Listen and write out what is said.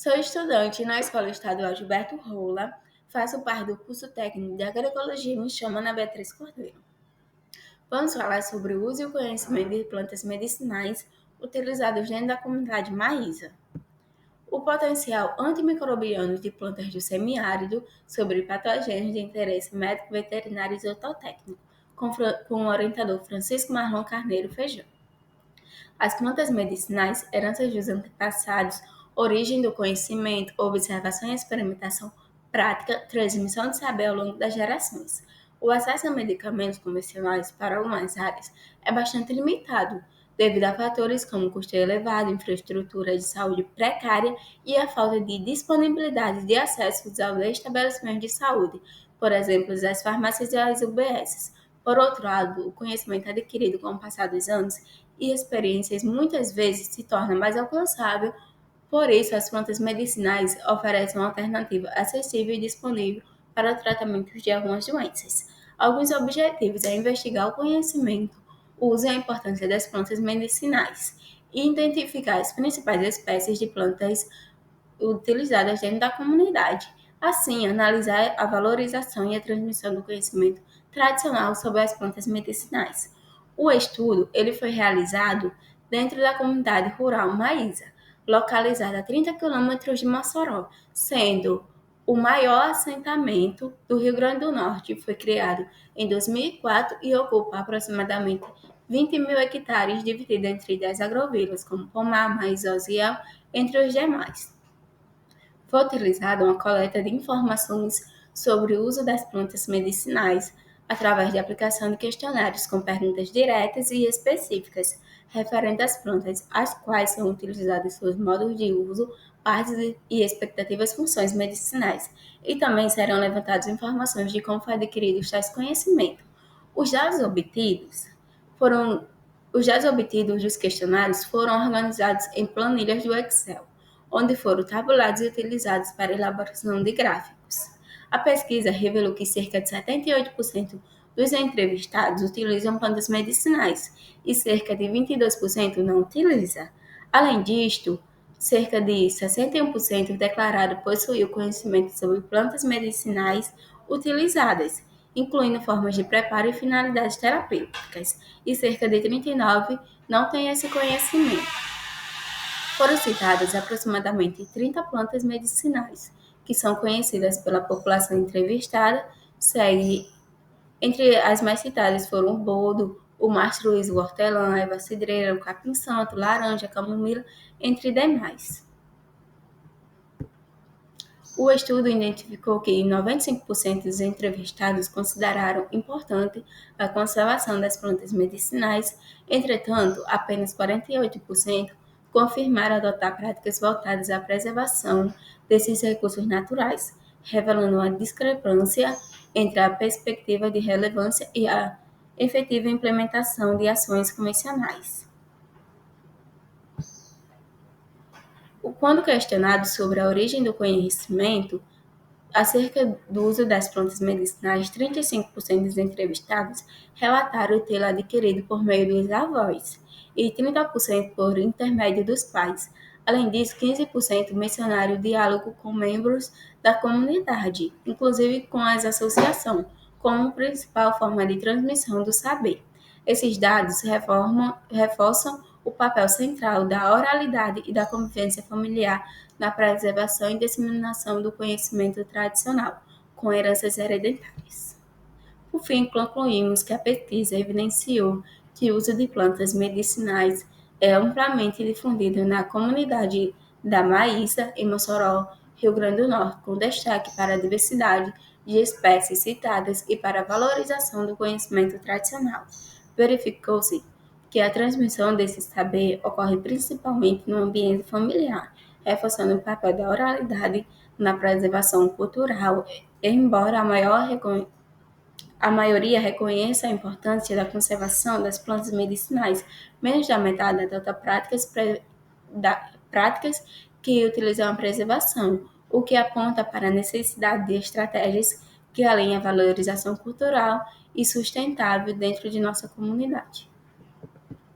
Sou estudante na Escola Estadual Gilberto Rola, faço parte do curso técnico de agroecologia e me chamo Ana Beatriz Cordeiro. Vamos falar sobre o uso e o conhecimento de plantas medicinais utilizadas dentro da comunidade Maísa. O potencial antimicrobiano de plantas do semiárido sobre patógenos de interesse médico, veterinário e zootécnico, com o orientador Francisco Marlon Carneiro Feijão. As plantas medicinais, heranças dos antepassados, origem do conhecimento, observação e experimentação prática, transmissão de saber ao longo das gerações. O acesso a medicamentos convencionais para algumas áreas é bastante limitado, devido a fatores como custo elevado, infraestrutura de saúde precária e a falta de disponibilidade de acesso aos estabelecimentos de saúde, por exemplo, as farmácias e as UBSs. Por outro lado, o conhecimento adquirido com o passar dos anos e experiências muitas vezes se torna mais alcançável, por isso as plantas medicinais oferecem uma alternativa acessível e disponível para o tratamento de algumas doenças. Alguns objetivos é investigar o conhecimento, o uso e a importância das plantas medicinais e identificar as principais espécies de plantas utilizadas dentro da comunidade. Assim, analisar a valorização e a transmissão do conhecimento tradicional sobre as plantas medicinais. O estudo ele foi realizado dentro da comunidade rural Maísa, localizada a 30 quilômetros de Mossoró, sendo o maior assentamento do Rio Grande do Norte. Foi criado em 2004 e ocupa aproximadamente 20 mil hectares, dividido entre 10 agrovilas, como Pomar, Maíz, Osiel, entre os demais. Foi utilizada uma coleta de informações sobre o uso das plantas medicinais através de aplicação de questionários com perguntas diretas e específicas referentes às plantas, as quais são utilizadas seus modos de uso, partes e expectativas funções medicinais. E também serão levantadas informações de como foi adquirido tais conhecimentos. Os dados obtidos foram os dados obtidos dos questionários foram organizados em planilhas do Excel, onde foram tabulados e utilizados para elaboração de gráficos. A pesquisa revelou que cerca de 78% dos entrevistados utilizam plantas medicinais e cerca de 22% não utilizam. Além disto, cerca de 61% declararam possuir o conhecimento sobre plantas medicinais utilizadas, incluindo formas de preparo e finalidades terapêuticas, e cerca de 39% não têm esse conhecimento. Foram citadas aproximadamente 30 plantas medicinais, que são conhecidas pela população entrevistada. Segue entre as mais citadas foram o boldo, o mastruz, o hortelã, a erva cidreira, o capim-santo, laranja, camomila, entre demais. O estudo identificou que 95% dos entrevistados consideraram importante a conservação das plantas medicinais, entretanto, apenas 48% confirmaram adotar práticas voltadas à preservação desses recursos naturais, revelando uma discrepância entre a perspectiva de relevância e a efetiva implementação de ações convencionais. Quando questionado sobre a origem do conhecimento, acerca do uso das plantas medicinais, 35% dos entrevistados relataram tê-la adquirido por meio dos avós e 30% por intermédio dos pais. Além disso, 15% mencionaram o diálogo com membros da comunidade, inclusive com as associações, como principal forma de transmissão do saber. Esses dados reforçam o papel central da oralidade e da convivência familiar na preservação e disseminação do conhecimento tradicional, com heranças hereditárias. Por fim, concluímos que a pesquisa evidenciou que o uso de plantas medicinais é amplamente difundido na comunidade da Maísa, em Mossoró, Rio Grande do Norte, com destaque para a diversidade de espécies citadas e para a valorização do conhecimento tradicional. Verificou-se que a transmissão desse saber ocorre principalmente no ambiente familiar, reforçando o papel da oralidade na preservação cultural, embora a maioria reconheça a importância da conservação das plantas medicinais. Menos da metade adota práticas que utilizam a preservação, o que aponta para a necessidade de estratégias que alinhem a valorização cultural e sustentável dentro de nossa comunidade.